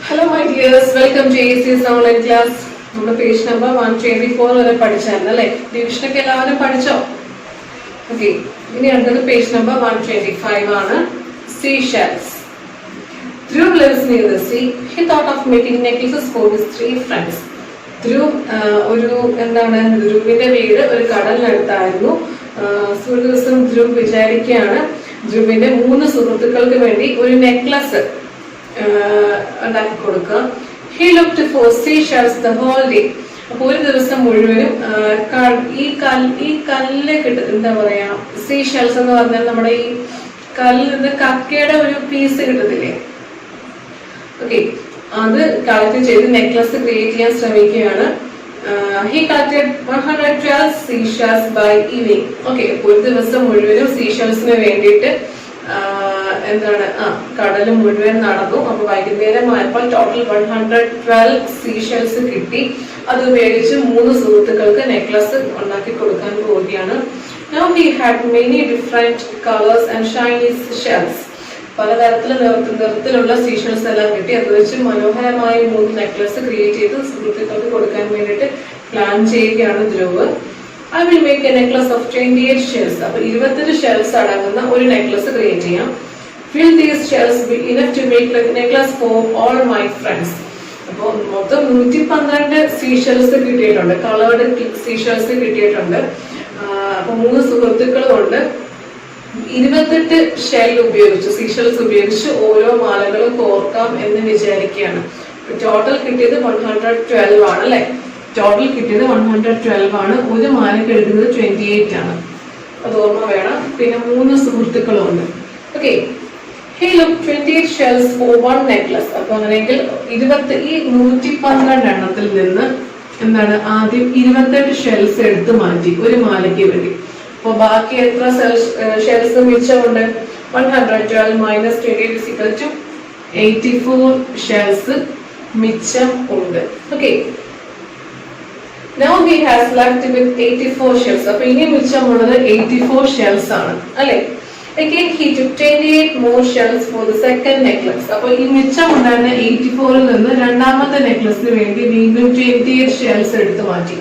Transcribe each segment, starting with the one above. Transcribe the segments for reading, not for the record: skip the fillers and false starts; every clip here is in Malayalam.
Hello my dears, welcome to ACS online class. നമ്മുടെ പേജ് നമ്പർ 124 വരെ പഠിച്ചായിരുന്നു അല്ലേ? ഡിവിഷനൊക്കെ എല്ലാവരും പഠിച്ചോ? ഓക്കെ, ഇനി അടുത്തത് പേജ് നമ്പർ 125 ആണ്. Seashells. Dhruv lives near the sea. He thought of making necklaces for his 3 friends. ധ്രുവിന്റെ വീട് ഒരു കടലിനടുത്തായിരുന്നു. ഒരു ദിവസം ധ്രുവ് വിചാരിക്കുകയാണ് ധ്രുവിന്റെ 3 സുഹൃത്തുക്കൾക്ക് വേണ്ടി ഒരു നെക്ലസ് ഉണ്ടാക്കി കൊടുക്കുക. He looked for seashells the whole day. അപ്പൊ ഒരു ദിവസം മുഴുവനും ഈ കല്ല് എന്താ പറയാ, സീഷെൽസ് എന്ന് പറഞ്ഞാൽ നമ്മുടെ ഈ കല്ലിൽ നിന്ന് കക്കയുടെ ഒരു പീസ് കിട്ടത്തില്ലേ, ഓക്കെ, അത് കളക്ട് ചെയ്ത് നെക്ലസ് ക്രിയേറ്റ് ചെയ്യാൻ ശ്രമിക്കുകയാണ്. He collected 112 seashells by evening. Okay, ഒരു ദിവസം മുഴുവനും സീഷെൽസിന് വേണ്ടിയിട്ട് കടല് മുഴുവൻ നടന്നു. അപ്പൊ വൈകുന്നേരം ആയപ്പോൾ ടോട്ടൽ 112 സീഷെൽസ് കിട്ടി. അത് ഉപയോഗിച്ച് 3 സുഹൃത്തുക്കൾക്ക് നെക്ലസ് ഉണ്ടാക്കി കൊടുക്കാൻ പോവുകയാണ്. Now he had many different colors and shiny shells. പലതരത്തിലുള്ള സീഷെൽസ് എല്ലാം കിട്ടി. അത് വെച്ച് മനോഹരമായ 3 നെക്ലസ് ക്രിയേറ്റ് ചെയ്ത് സുഹൃത്തുക്കൾക്ക് കൊടുക്കാൻ വേണ്ടിയിട്ട് പ്ലാൻ ചെയ്യുകയാണ് Dhruv. I will make a necklace of 28 shells. അപ്പോൾ 28 ഷെൽസ് അടങ്ങുന്ന ഒരു നെക്ലസ് ക്രിയേറ്റ് ചെയ്യാം. Will these shells be enough to make a necklace for all my friends? അപ്പോൾ മൊത്തം 112 സീഷെൽസ് കിട്ടിയിട്ടുണ്ട്, കളേർഡ് സീഷെൽസ് കിട്ടിയിട്ടുണ്ട്. അപ്പൊ 3 സുഹൃത്തുക്കളുണ്ട്. 28 ഷെൽ ഉപയോഗിച്ച് സീഷെൽസ് ഉപയോഗിച്ച് ഓരോ മാലകളും കോർക്കാം എന്ന് വിചാരിക്കുകയാണ്. ടോട്ടൽ കിട്ടിയത് 112 ആണ് അല്ലെ? ടോട്ടൽ കിട്ടിയത് 112 ആണ്. ഒരു മാലയ്ക്ക് എടുക്കുന്നത് 28 ആണ്, അത് ഓർമ്മ വേണം. പിന്നെ 3 സുഹൃത്തുക്കളും ഉണ്ട്. Okay, he looked 28 shells for one necklace. അപ്പൊ അങ്ങനെയെങ്കിൽ ഈ 112 എണ്ണത്തിൽ നിന്ന് ആദ്യം 28 ഷെൽസ് എടുത്ത് മാറ്റി ഒരു മാലയ്ക്ക് വേണ്ടി. അപ്പൊ ബാക്കി എത്ര ഷെൽസ് മിച്ചമുണ്ട്? 112 minus 28 is equal to 84 shells മിച്ചം ഉണ്ട്. Okay, now he has left with 84 shells. അപ്പൊ ഇനി മിച്ചമുള്ളത് 84 ഷെൽസ് ആണ് അല്ലെ? Again he took 28 more shells for the second necklace. അപ്പൊ ഈ മിച്ചം ഉണ്ടായിരുന്ന 84ൽ നിന്ന് രണ്ടാമത്തെ നെക്ലസിന് വേണ്ടി വീണ്ടും 28 ഷെൽസ് എടുത്ത് മാറ്റി.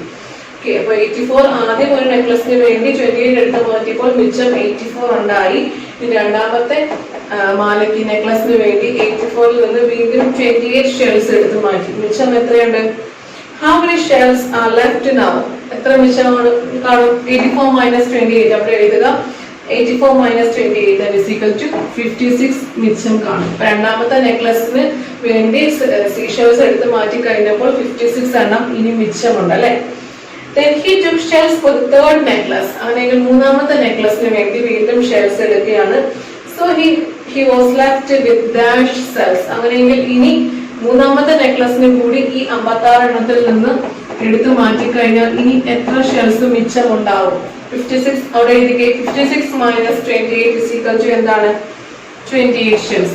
ഓക്കെ, അപ്പൊ 84 ആദ്യം ഒരു നെക്ലസിന് വേണ്ടി 28 എടുത്ത് മാറ്റിയപ്പോൾ മിച്ചം 84 ഉണ്ടായി. ഇനി രണ്ടാമത്തെ മാലയ്ക്ക് നെക്ലസിന് വേണ്ടി 84ൽ നിന്ന് വീണ്ടും 28 ഷെൽസ് എടുത്ത് മാറ്റി. മിച്ചം എത്രയുണ്ട്? How many shells are left now? എത്ര മിച്ചമാണ് കാണും? 84 minus 28. അവിടെ എഴുതുക 84 minus 28 that is equal to 56 മിച്ചം കാണും. രണ്ടാമത്തെ നെക്ലസിന് വേണ്ടി സീഷെൽസ് എടുത്ത് മാറ്റി കഴിഞ്ഞപ്പോൾ 56 എണ്ണം ഇനി മിച്ചമുണ്ട് അല്ലെ? Then he took shells for the third necklace. അങ്ങനെയെങ്കിൽ മൂന്നാമത്തെ നെക്ലസിന് വേണ്ടി വീണ്ടും ഷെൽസ് എടുക്കുകയാണ്. So he was left with dash shells. അങ്ങനെയെങ്കിൽ ഇനി മൂന്നാമത്തെ നെക്ലസിന് കൂടി ഈ 56 എണ്ണത്തിൽ നിന്ന് എടുത്തു മാറ്റി കഴിഞ്ഞാൽ ഇനി എത്ര ഷെൽസ് മിച്ചം ഉണ്ടാവും? 56 അവിടെ എഴുതിക്കേ. 56 minus 28 is equal to എന്താണ്? 28 ഷെൽസ്.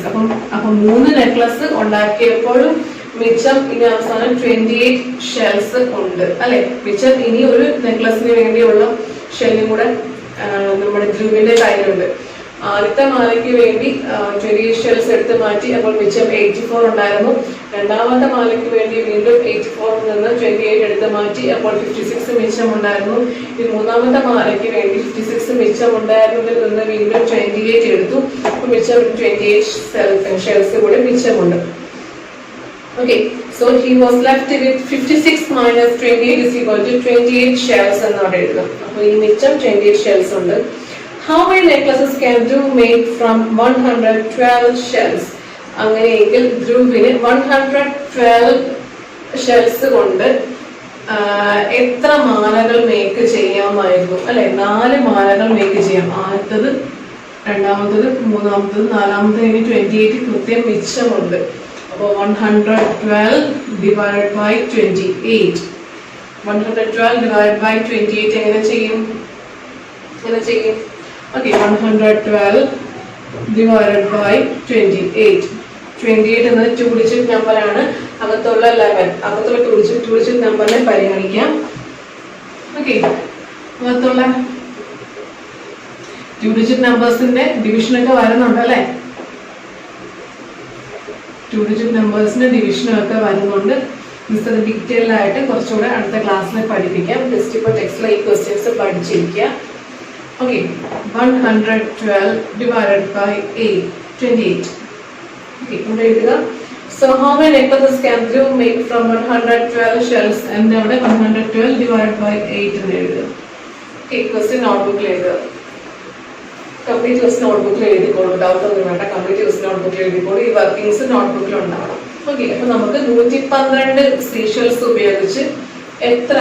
അപ്പം 3 നെക്ലസ് ഉണ്ടാക്കിയപ്പോഴും മിച്ചം ഇനി അവസാനം 28 ഷെൽസ് ഉണ്ട് അല്ലെ? മിച്ചം ഇനി ഒരു നെക്ലസിന് വേണ്ടിയുള്ള ഷെല്ലും കൂടെ നമ്മുടെ ധ്രുവിന്റെ കയ്യിലുണ്ട്. ആദ്യത്തെ മാലയ്ക്ക് വേണ്ടി 28 ഷെൽസ് എടുത്ത് മാറ്റി, അപ്പോൾ മിച്ചം 84 ഉണ്ടായിരുന്നു. രണ്ടാമത്തെ മാലയ്ക്ക് വേണ്ടി വീണ്ടും 84ൽ നിന്ന് 28 എടുത്ത് മാറ്റി, അപ്പോൾ 56 മിച്ചം ഉണ്ടായിരുന്നു. ഈ മൂന്നാമത്തെ മാലയ്ക്ക് വേണ്ടി 56 മിച്ചം ഉണ്ടായിരുന്നതിൽ നിന്ന് വീണ്ടും 28 എടുത്തു. അപ്പോൾ മിച്ചം 28 ഷെൽസ് കൂടെ മിച്ചമുണ്ട്. Okay, so he was left with 56 minus 28 is equal to 28 shells എന്നാണ് എഴുതുക. അപ്പോൾ ഈ മിച്ചം 28 ഷെൽസ് ഉണ്ട്. How many necklaces can Dhruv make from 112 shells? അങ്ങനെയെങ്കിൽ ധ്രുവിന് 112 ഷെൽസ് കൊണ്ട് എത്ര മാലകൾ മേക്ക് ചെയ്യാമായിരുന്നു അല്ലെ? 4 മാലകൾ മേക്ക് ചെയ്യാം. ആദ്യത്തത്, രണ്ടാമത്തത്, മൂന്നാമത്തത്, നാലാമത്തത്, ഇനി 28 കൃത്യം മിച്ചമുണ്ട്. അപ്പോൾ 112 divided by 28. 112 divided by 28 എങ്ങനെ ചെയ്യും? Okay, 112 divided by 28. 28 എന്നത് 2 ഡിജിറ്റ് നമ്പർ ആണ്. അകത്തുള്ള 11, അകത്തുള്ള 2 ഡിജിറ്റ് നമ്പറിനെ പരിഗണിക്കാം. ഓക്കെ, അകത്തുള്ള 2 ഡിജിറ്റ് നമ്പേഴ്സിന്റെ ഡിവിഷൻ ഒക്കെ വരുന്നുണ്ട് അല്ലെ? 2 ഡിജിറ്റ് നമ്പേഴ്സിന്റെ ഡിവിഷനും ഒക്കെ വരുന്നുണ്ട്. മിസ് അത് ഡീറ്റെയിൽഡ് ആയിട്ട് കുറച്ചുകൂടെ അടുത്ത ക്ലാസ്സിൽ പഠിപ്പിക്കാം. ജസ്റ്റ് ഇപ്പോൾ ടെക്സ്റ്റിലെ ഈ ക്വസ്റ്റ്യൻസ് പഠിച്ചിരിക്കുക. Okay, 112 divided by 8, 28. ഓക്കെ, ഇവിടെ എഴുതുക. So how many necklaces can you make from 112 shells? And അവിടെ 112 divided by 8 എന്ന് എഴുതുക. ഓക്കെ, ക്വസ്റ്റ്യൻ നോട്ട്ബുക്കിൽ എഴുതുക. കംപ്ലീറ്റ് ക്വസ്റ്റ്യൻ നോട്ട്ബുക്കിൽ എഴുതിക്കോളൂ, ഡൗട്ട് ഒന്നും വേണ്ട. കംപ്ലീറ്റ് ക്വസ്റ്റ്യൻ നോട്ട്ബുക്കിൽ എഴുതിക്കോളൂ. ഈ വർക്കിംഗ്സ് നോട്ട്ബുക്കിൽ ഉണ്ടാവണം. ഓക്കെ, അപ്പൊ നമുക്ക് 112 സീഷൽസ് ഉപയോഗിച്ച് എത്ര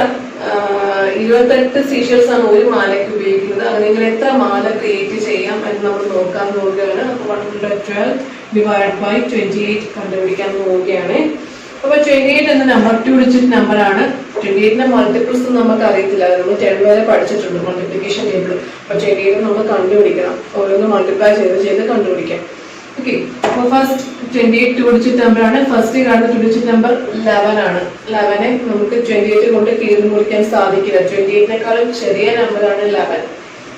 28 സീഷൽസ് ആണ് ഒരു മാലയ്ക്ക് ഉപയോഗിക്കുന്നത്. അങ്ങനെ എത്ര മാല ക്രിയേറ്റ് ചെയ്യാം എന്ന് നമ്മൾ നോക്കാൻ പോവുകയാണ്. അപ്പൊ 112 divided by 28 കണ്ടുപിടിക്കാൻ പോവുകയാണ്. അപ്പൊ 28 എന്ന നമ്പർ 2 ഡിജിറ്റ് നമ്പർ ആണ്. 28ന്റെ മൾട്ടിപ്പിൾസ് നമുക്ക് അറിയത്തില്ല, നമ്മൾ 10 വരെ പഠിച്ചിട്ടുണ്ട് മൾട്ടിപ്ലിക്കേഷൻ ടേബിൾ. അപ്പൊ 28 നമ്മൾ കണ്ടുപിടിക്കണം, ഓരോന്ന് മൾട്ടിപ്ലൈ ചെയ്ത് കണ്ടുപിടിക്കാം. ഓക്കെ, അപ്പൊ ഫസ്റ്റ് 28 2 ഡിജിറ്റ് നമ്പർ ആണ്. ഫസ്റ്റ് കാണുന്ന 2 ഡിജിറ്റ് നമ്പർ 11 ആണ്. 11 നമുക്ക് 28 കൊണ്ട് കീറി മുറിക്കാൻ സാധിക്കില്ല. 28നേക്കാളും ചെറിയ നമ്പറാണ് 11.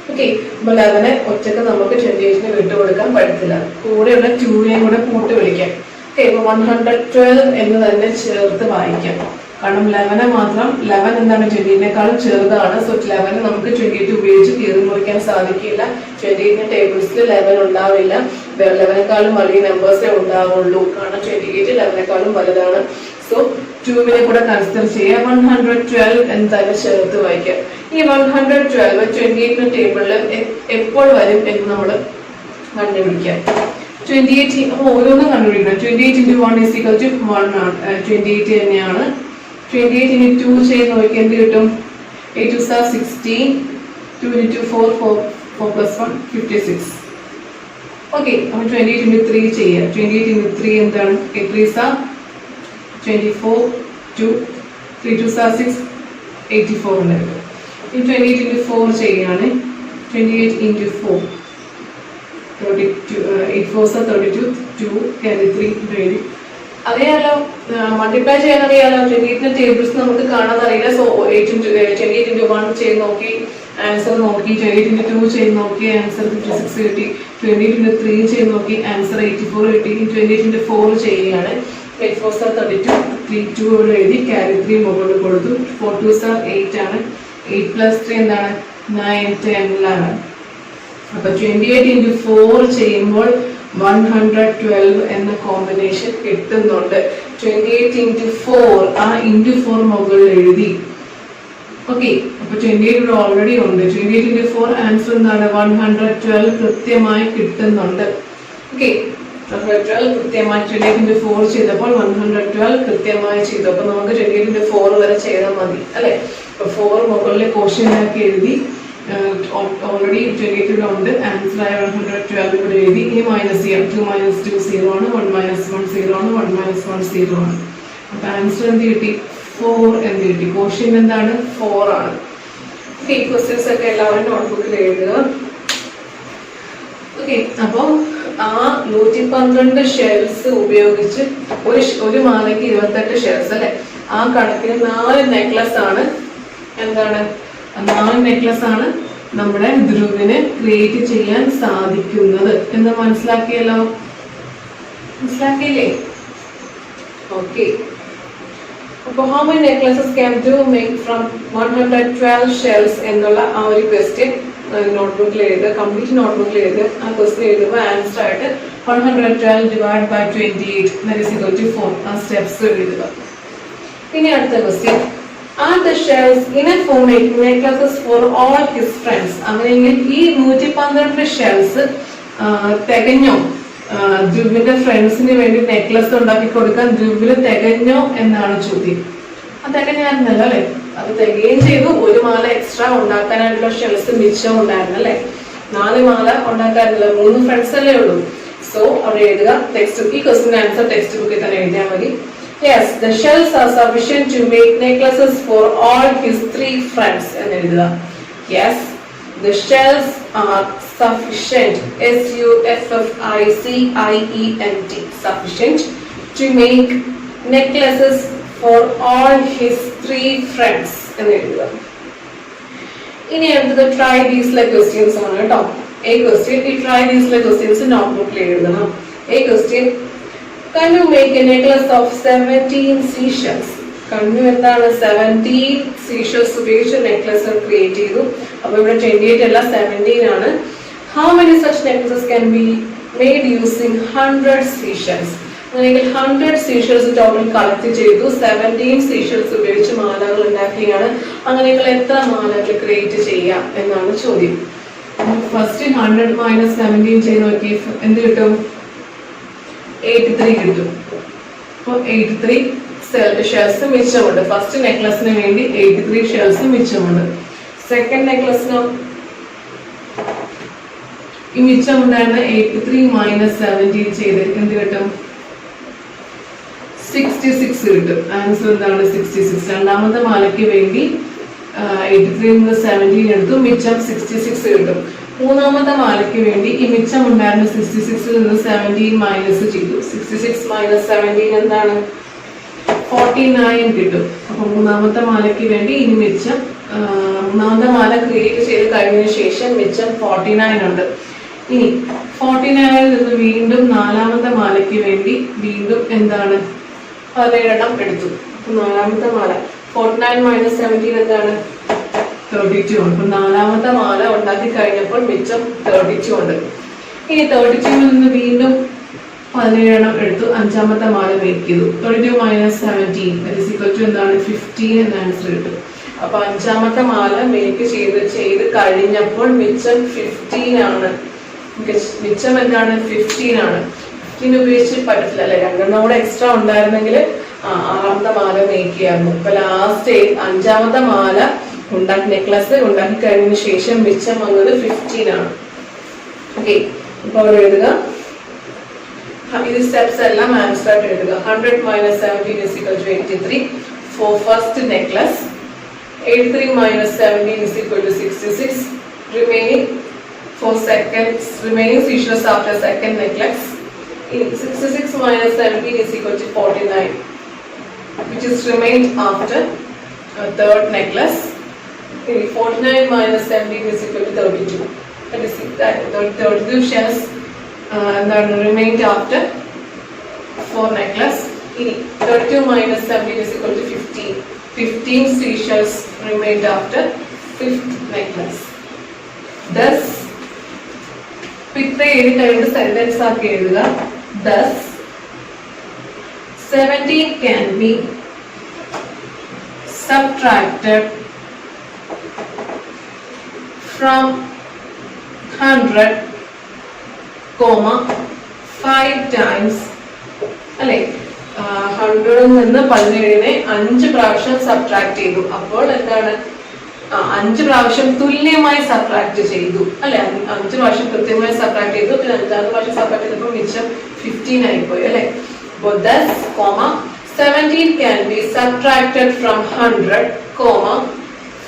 ഓക്കെ, അപ്പൊ 11 ഒറ്റക്ക് നമുക്ക് 28ന് വിട്ടുകൊടുക്കാൻ പറ്റത്തില്ല. കൂടെയുള്ള 2നെയും കൂടെ കൂട്ടി വിളിക്കാം. ഓക്കെ, അപ്പൊ 112 എന്ന് തന്നെ ചേർത്ത് വായിക്കാം. കാരണം 11 മാത്രം 11 എന്താണ് 28നേക്കാളും ചെറുതാണ്. സോ 11 നമുക്ക് 28 ഉപയോഗിച്ച് കീറി മുറിക്കാൻ സാധിക്കില്ല. 28ന്റെ ടേബിൾസിൽ 11 ഉണ്ടാവില്ല. 11നേക്കാളും വലിയ നമ്പേഴ്സേ ഉണ്ടാവുള്ളൂ. കാരണം 28 11നേക്കാളും വലുതാണ്. സോ 2നെ കൂടെ കൺസിഡർ ചെയ്യാം. 112 എന്ന് തന്നെ ചേർത്ത് വായിക്കാം. ഈ 112 28ന്റെ ടേബിളിൽ എപ്പോൾ വരും എന്ന് നമ്മൾ കണ്ടുപിടിക്കാം. 28 ഓരോന്നും കണ്ടുപിടിക്കണം. 28 into 1 is equal to 1 ആണ്. 28 തന്നെയാണ്. 28 into 2 ചെയ്ത് നോക്കി എന്ത് കിട്ടും? 8 2s are 16. 2 into 4 4 plus 1 56. Okay, അപ്പോൾ 28 into 3 ചെയ്യാം. 28 into 3 എന്താണ്? 8 3s are 24. 2 3 2s are 6 84 ഉണ്ടായിരുന്നു. ഇനി 28 into 4 ചെയ്യാണ്. 28 into 4 32 8 4s are 32. 2 carry 3 ready. അറിയാലോ, മൾട്ടിപ്ലൈ ചെയ്യാൻ അറിയാലോ. 28ന്റെ ടേബിൾസ് നമുക്ക് കാണാൻ അറിയില്ല. സോ 28 into 1 ചെയ്ത് നോക്കി, ആൻസർ നോക്കി. 28 into 2 ചെയ്ത് നോക്കി, ആൻസർ 56 കിട്ടി. 28 into 3 ചെയ്ത് നോക്കി, ആൻസർ 84 കിട്ടി. 28 into 4 ചെയ്യുകയാണ്. 8 4s are 32. 3 2 ഇവിടെ എഴുതി, ക്യാരി 3 മുകളിൽ കൊടുത്തു. 4 2s are 8 ആണ്. 8 plus 3 എന്താണ്? 9 10 11. അപ്പൊ 28 into 4 ചെയ്യുമ്പോൾ 112 എന്ന കോമ്പിനേഷൻ കിട്ടുന്നുണ്ട്. 28 into 4 ആ into 4 മുകളിൽ എഴുതി. ഓക്കെ, അപ്പൊ 28 ഇവിടെ ഓൾറെഡി ഉണ്ട്. 28 into 4 ആൻസർ എന്താണ്? 112 കൃത്യമായി കിട്ടുന്നുണ്ട്. ഓക്കെ, 112 കൃത്യമായി 28 into 4 ചെയ്തപ്പോൾ 112 കൃത്യമായി ചെയ്തു. അപ്പൊ നമുക്ക് 28 into 4 വരെ ചെയ്താൽ മതി അല്ലെ. അപ്പൊ 4 മുകളിലെ ക്വസ്റ്റ്യനാക്കി എഴുതി. ഓൾറെഡി 28 ഉണ്ട്. ആൻസർ ആയ 112 ഇവിടെ എഴുതി. ഇനി മൈനസ് ചെയ്യാം. 2 minus 2 0 ആണ്. 1 minus 1 0 ആണ്. 1 minus 1 0 ആണ്. അപ്പൊ ആൻസർ എന്ത് കിട്ടി? 4 എന്ന് കിട്ടി. ക്വസ്റ്റ്യൻ എന്താണ്? 4 ആണ്. ഈ ക്വസ്റ്റ്യൻസ് ഒക്കെ എല്ലാവരും നോട്ട്ബുക്കിൽ എഴുതുക. ഓക്കെ, അപ്പൊ ആ 112 ഷെൽസ് ഉപയോഗിച്ച് ഒരു മാലയ്ക്ക് 28 ഷെൽസ് അല്ലെ. ആ കണക്കിന് 4 നെക്ലസ് ആണ്. എന്താണ്? 4 നെക്ലസ് ആണ് നമ്മുടെ ധ്രുവിന് ക്രിയേറ്റ് ചെയ്യാൻ സാധിക്കുന്നത് എന്ന് മനസ്സിലാക്കിയല്ലോ. മനസ്സിലാക്കിയില്ലേ? ഓക്കെ, അപ്പോൾ how many necklaces can you make from 112 shells എന്നുള്ള ആ ഒരു ക്വസ്റ്റ്യൻ നോട്ട്ബുക്കിൽ എഴുതുക. കംപ്ലീറ്റ് നോട്ട്ബുക്കിൽ എഴുതുക. ആ ക്വസ്റ്റ്യൻ എഴുതുമ്പോൾ ആൻസർ ആയിട്ട് 112 divided by 28 that is equal to 4 ആ സ്റ്റെപ്സ് എഴുതുക. ഇനി അടുത്ത question, are the shells enough for making necklaces for all his friends? അങ്ങനെയെങ്കിൽ ഈ 112 ഷെൽസ് തികഞ്ഞോ? ധ്രുവിന്റെ ഫ്രണ്ട്സിന് വേണ്ടി നെക്ലസ് ഉണ്ടാക്കി കൊടുക്കാൻ ധ്രുവിന് തികഞ്ഞോ എന്നാണ് ചോദ്യം. അത് തികഞ്ഞായിരുന്നല്ലോ അല്ലെ. അത് തികയും ചെയ്തു. ഒരു മാല എക്സ്ട്രാ ഉണ്ടാക്കാനായിട്ടുള്ള ഷെൽസ് മിച്ചം ഉണ്ടായിരുന്നു അല്ലെ. 4 മാല ഉണ്ടാക്കാറില്ല. 3 ഫ്രണ്ട്സ് അല്ലേ ഉള്ളൂ. സോ അവിടെ എഴുതുക. ടെക്സ്റ്റ് ഈ ക്വസ്റ്റ്യൻ ആൻസർ ടെക്സ്റ്റ് ബുക്കിൽ തന്നെ എഴുതിയാൽ മതി. Yes, the shells are sufficient to make necklaces for all his 3 friends. എന്ന് എഴുതുക. Yes, the shells are sufficient. SUFFICIENT. Sufficient to make necklaces for all his 3 friends. എന്ന് എഴുതുക. ഇനി അടുത്തത് try these like questions ആണ് കേട്ടോ. A question, ഈ try these like questions നോട്ട്ബുക്കിൽ എഴുതണം. A question, Kanu make a necklace of 17 seashells. Kanu എന്താണ് 17 seashells ഉപയോഗിച്ച് നെക്ലസ് ക്രിയേറ്റ് ചെയ്തു. അപ്പോൾ ഇവിടെ 28 അല്ല 17 ആണ്. How many such necklaces can be made using 100 seashells? അങ്ങനെയെങ്കിൽ 100 seashells ടോട്ടൽ കളക്ട് ചെയ്തു. 17 seashells ഉപയോഗിച്ച് മാലകൾ ഉണ്ടാക്കിയാണ്. അങ്ങനെയെങ്കിൽ എത്ര മാലകൾ ക്രിയേറ്റ് ചെയ്യാം എന്നാണ് ചോദ്യം. ഫസ്റ്റ് 100 മൈനസ് 17 ചെയ്ത് നോക്കി എന്ത് കിട്ടും? 83 കിട്ടും. അപ്പോൾ 83 ഷെൽസ് മിച്ചമുണ്ട്. ഫസ്റ്റ് നെക്ലസിന് വേണ്ടി 83 ഷെൽസ് മിച്ചമുണ്ട്. സെക്കൻഡ് നെക്ലസിനോ ഈ മിച്ചമുണ്ടായിരുന്ന 83 മൈനസ് 17 ചെയ്ത് എന്ത് കിട്ടും? 66 കിട്ടും. ആൻസർ എന്താണ്? 66. രണ്ടാമത്തെ മാലയ്ക്ക് വേണ്ടി 83 നിന്ന് 17 എടുത്തു, മിച്ചം 66 കിട്ടും. മൂന്നാമത്തെ മാലയ്ക്ക് വേണ്ടി ഈ മിച്ചം ഉണ്ടായിരുന്ന 66 നിന്ന് 17 മൈനസ് ചെയ്തു. 66 മൈനസ് 17 എന്താണ്? 49 കിട്ടും. അപ്പൊ മൂന്നാമത്തെ മാലയ്ക്ക് വേണ്ടി ഇനി മിച്ചം മൂന്നാമത്തെ മാല ക്രിയേറ്റ് ചെയ്ത് കഴിഞ്ഞതിന് ശേഷം മിച്ചം 49 ഉണ്ട്. ഇനി 49 നിന്ന് വീണ്ടും നാലാമത്തെ മാലയ്ക്ക് വേണ്ടി വീണ്ടും എന്താണ്? 17 എടുത്തു. അപ്പൊ നാലാമത്തെ മാല 49 മൈനസ് 17 എന്താണ്? 32 ഉണ്ട്. അപ്പൊ നാലാമത്തെ മാല ഉണ്ടാക്കി കഴിഞ്ഞപ്പോൾ മിച്ചം 32 ഉണ്ട്. ഇനി 32 നിന്ന് വീണ്ടും 17 എടുത്തു, അഞ്ചാമത്തെ മാല മേക്ക് ചെയ്തു. 32 മൈനസ് 17 എന്താണ്? 15 എന്ന ആൻസർ കിട്ടും. അപ്പൊ അഞ്ചാമത്തെ മാല മേക്ക് ചെയ്ത് കഴിഞ്ഞപ്പോൾ മിച്ചം 15 ആണ്. മിച്ചം എന്താണ്? 15 ആണ്. 15 ഉപയോഗിച്ച് പറ്റത്തില്ല അല്ലെ? രണ്ടെണ്ണം കൂടെ എക്സ്ട്രാ ഉണ്ടായിരുന്നെങ്കിൽ ആറാമത്തെ മാല മേക്ക് ചെയ്യായിരുന്നു. അപ്പൊ ലാസ്റ്റ് അഞ്ചാമത്തെ മാല നെക്ലസ് ഉണ്ടാക്കി കഴിഞ്ഞതിന് ശേഷം മിച്ചം വന്നത് 15 ആണ്. ഓക്കെ, അപ്പൊ അവിടെ എഴുതുക. ഇത് സ്റ്റെപ്സ് എല്ലാം ആൻസർ ആയിട്ട് എഴുതുക. 100 minus 17 is equal to 83 for first necklace. 83 minus 17 is equal to 66. Remaining seashells after second necklace. 66 minus 17 is equal to 49, which is remained after third necklace. 49 minus 17 is equal to 32. That is 32 shells remained after fourth necklace. 32 minus 17 is equal to 15. 15 seashells remained after fifth necklace. Thus, sentence ആക്കി എഴുതുക. Thus, 17 can be subtracted from 100, 5 times. അല്ലെ? 100 നിന്ന് 17 5 പ്രാവശ്യം സബ്ട്രാക്ട് ചെയ്തു. അപ്പോൾ എന്താണ്? 5 പ്രാവശ്യം തുല്യമായി സബ്ട്രാക്ട് ചെയ്തു അല്ലെ? 5 പ്രാവശ്യം കൃത്യമായി സബ്ട്രാക്ട് ചെയ്തു. പിന്നെ 5ാമത്തെ പ്രാവശ്യം സബ്ട്രാക്ട് ചെയ്തപ്പോൾ മിച്ചം 15 ആയിപ്പോയി അല്ലെ? അപ്പോൾ thus, 17 can be subtracted from 100,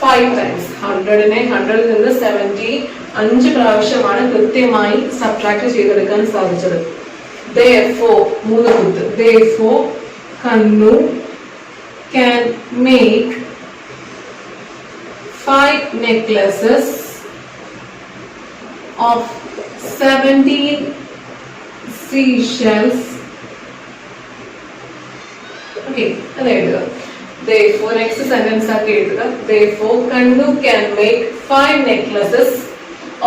5 times. 100 നിന്ന് 17 5 പ്രാവശ്യമാണ് കൃത്യമായി സബ്ട്രാക്ട് ചെയ്തെടുക്കാൻ സാധിച്ചത്. Therefore, Kannu can make 5 necklaces of 17 seashells. Okay, therefore, next sentence ആക്കി എഴുതുക. Therefore, Kannu can make 5 necklaces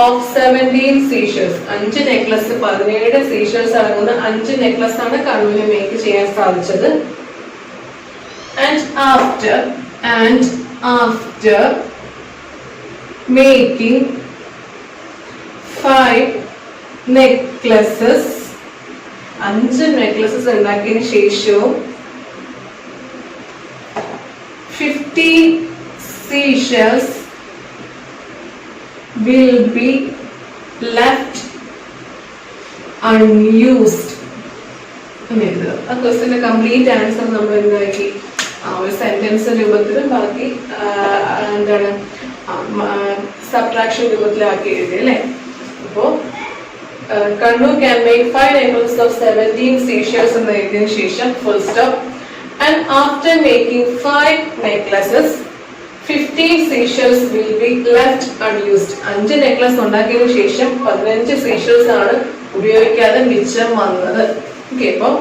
of 17 seashells. 5 necklace 17 seashells അടങ്ങുന്ന 5 നെക്ലസ് ആണ് കണ്ണുവിന് മേക്ക് ചെയ്യാൻ സാധിച്ചത്. And after making 5 necklaces, 5 necklaces ഉണ്ടാക്കിയതിനു ശേഷവും 50 seashells will be left unused. ആ ക്വസ്റ്റ്യന്റെ കംപ്ലീറ്റ് ആൻസർ നമ്മൾ എന്താക്കി? ഒരു സെന്റൻസ് രൂപത്തിലും ബാക്കി എന്താണ് സബ്ട്രാക്ഷൻ രൂപത്തിലാക്കി എഴുതി അല്ലേ? അപ്പോ Kannu can make 5 necklaces of 17 seashells എന്ന് എഴുതിയതിനു ശേഷം full stop. And after making 5 necklaces, 15 seashells will be left unused. 5 necklace ഉണ്ടാക്കിയതിനു ശേഷം 15 seashells ആണ് ഉപയോഗിക്കാതെ മിച്ചം വന്നത്. ഓക്കെ, അപ്പോൾ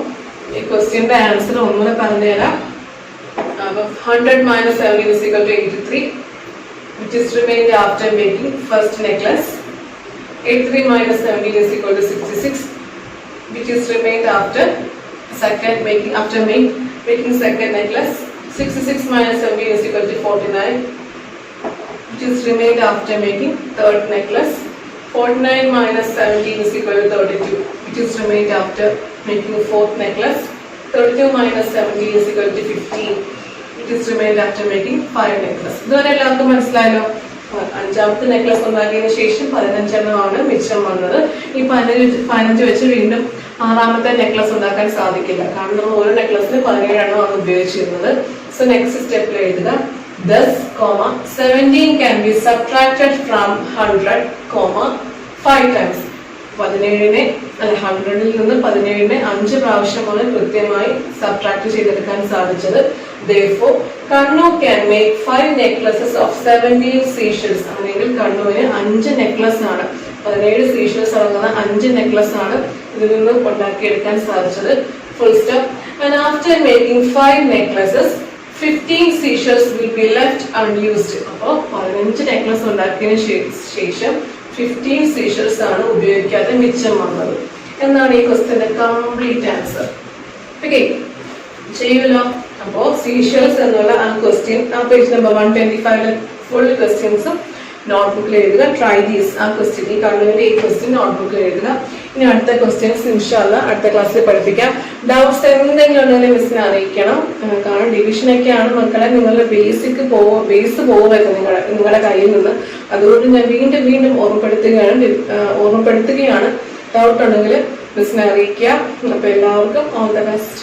ഈ ക്വസ്റ്റ്യന്റെ ആൻസർ ഒന്നുകൂടെ പറഞ്ഞുതരാം. 100 minus 17 is equal to 83, which is remained after making first necklace. 83 minus 17 is equal to 66, which is remained after making second necklace. 66 minus 17 is equal to 49, which is remained after making third necklace. 49 minus 17 is equal to 32, which is remained after making fourth necklace. 32 minus 17 is equal to 15, which is remained after making 5 necklace. ഇതുവരെ എല്ലാവർക്കും മനസ്സിലായല്ലോ. അഞ്ചാമത്തെ നെക്ലസ് ഉണ്ടാക്കിയതിനു ശേഷം 15 മിച്ചം വന്നത്. ഈ 15 വെച്ച് വീണ്ടും ആറാമത്തെ നെക്ലസ് ഉണ്ടാക്കാൻ സാധിക്കില്ല, കാരണം നമ്മൾ ഓരോ നെക്ലസിന് 17 ഉപയോഗിച്ചിരുന്നത്. സോ നെക്സ്റ്റ് സ്റ്റെപ്പിൽ എഴുതുക thus, 17 can be subtracted from 100, 5 times. 17നെ 100ൽ നിന്ന് 17നെ 5 പ്രാവശ്യമാണ് കൃത്യമായി സബ്ട്രാക്ട് ചെയ്തെടുക്കാൻ സാധിച്ചത്. Therefore, Kannu can make 5 necklaces of 17 seashells. അല്ലെങ്കിൽ കണ്ണുവിന് 5 നെക്ലസ് ആണ്, 17 സീഷൽസ് അടങ്ങുന്ന 5 നെക്ലസ് ആണ് ഇതിൽ നിന്ന് ഉണ്ടാക്കിയെടുക്കാൻ സാധിച്ചത്. Full stop. And after making 5 necklaces, 15 seashells will be left unused. അപ്പോൾ 15 നെക്ലസ് ഉണ്ടാക്കിയതിനു ശേഷം 15 seashells ആണ് ഉപയോഗിക്കാതെ മിച്ചം വന്നത് എന്നാണ് ഈ ക്വസ്റ്റ്യന്റെ കംപ്ലീറ്റ് ആൻസർ. ഓക്കെ, ചെയ്യുമല്ലോ. അപ്പോൾ സീഷൽസ് എന്നുള്ള ആ ക്വസ്റ്റ്യൻ ആ പേജ് നമ്പർ 125 ഫുൾ ക്വസ്റ്റ്യൻസും നോട്ട്ബുക്കിൽ എഴുതുക. Try these. ആ ക്വസ്റ്റ്യൻ, ഈ കണ്ണുവിന്റെ ഈ ക്വസ്റ്റ്യൻ നോട്ട്ബുക്കിൽ എഴുതുക. ഇനി അടുത്ത ക്വസ്റ്റ്യൻസ് ഇൻഷാല്ലാ അടുത്ത ക്ലാസ്സിൽ പഠിപ്പിക്കാം. ഡൗട്ട്സ് എന്തെങ്കിലും ഉണ്ടെങ്കിൽ മിസ്സിനെ അറിയിക്കണം. കാരണം ഡിവിഷനൊക്കെയാണ് മക്കളെ, നിങ്ങളുടെ ബേസ് പോകുന്നത് നിങ്ങളുടെ കയ്യിൽ നിന്ന്. അതുകൊണ്ട് ഞാൻ വീണ്ടും ഓർമ്മപ്പെടുത്തുകയാണ്. ഡൗട്ട് ഉണ്ടെങ്കിൽ മിസ്സിനെ അറിയിക്കുക. അപ്പൊ എല്ലാവർക്കും ഓൾ ദ ബെസ്റ്റ്.